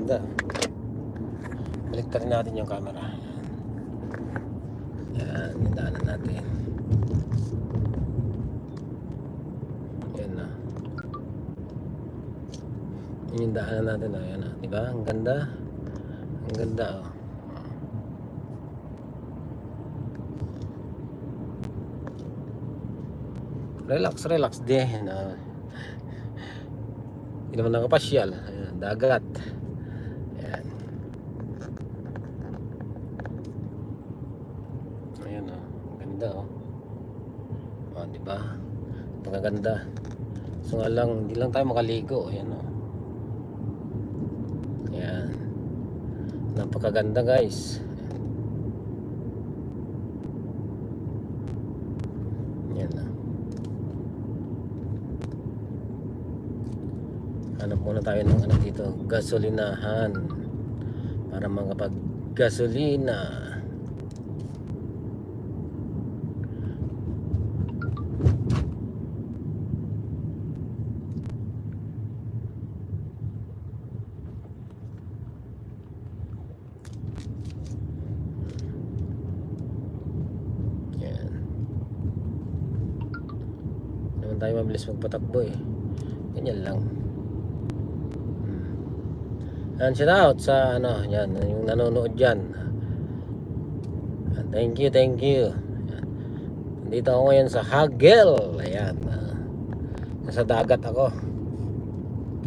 ganda. Balik rin natin yung camera. Yan, yung daanan natin. Yan na. Yun yung daanan natin. Yan na. Diba? Ang ganda. Ang ganda oh. Relax, relax din. Hindi naman nakapasyal. Ayan, dagat. Ayan. Ayan oh. Ang ganda oh. Diba? Pagkaganda. So nga lang, hindi lang tayo makaligo. Ayan oh. Ayan. Napakaganda guys. Ayan na. Hanap muna tayo ng ano dito, gasolinahan para makapag-gasolina. Yan. Naman tayo mabilis magpatakbo eh. Ganyan lang. And shout out sa ano, yan, yung nanonood dyan. Thank you, thank you. Yan. Dito ako ngayon sa Hagel. Ayan. Nasa dagat ako.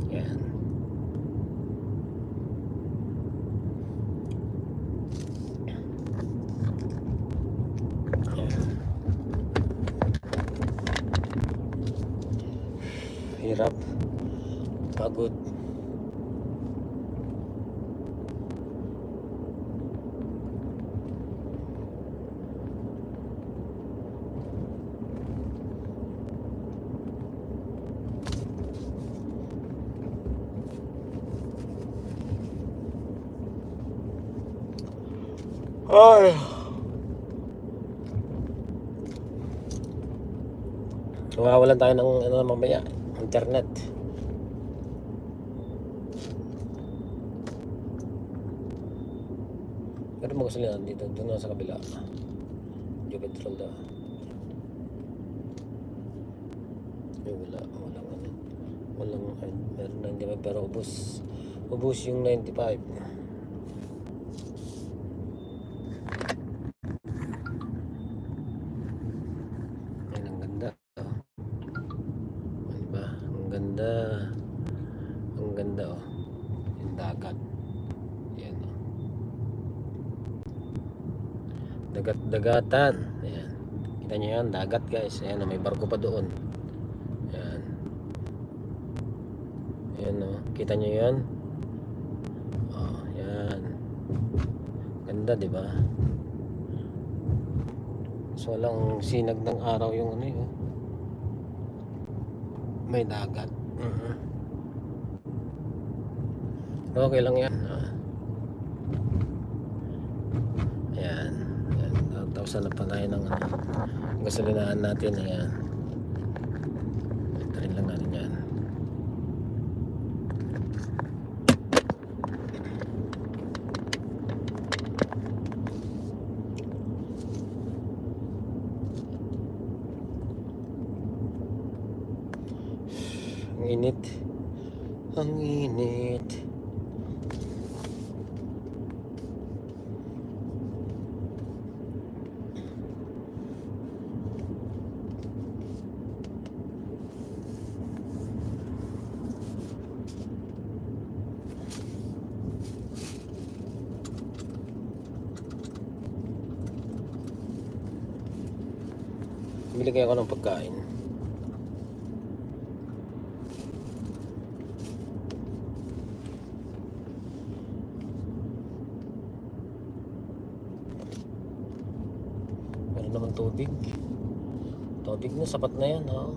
Yan. Yan. Hirap. Pagod. Ay. Mawawalan tayo ng ano mamaya, internet. Pero magasolina dito, doon na sa kabila. Yung petrol na. Walang meron 95 pero ubos yung 95. Ang ganda oh. Yung dagat. Ayan oh. Dagat-dagatan. Ayan. Kita nyo yan, dagat guys. Ayan oh, may barko pa doon. Ayan. Ayan oh. Kita nyo yan. Oh, ayan. Ganda, di ba? So walang sinag ng araw yung ano yun. May dagat. Okay lang yan. Ayan. Ayan. Tapos na pa tayo ng gasolinahan natin. Ayan. Ito rin lang natin yan. Ang init. Ang init. Bili kayo ako ng pagkain. Meron naman tubig. Tubig na, sapat na yan. Oh.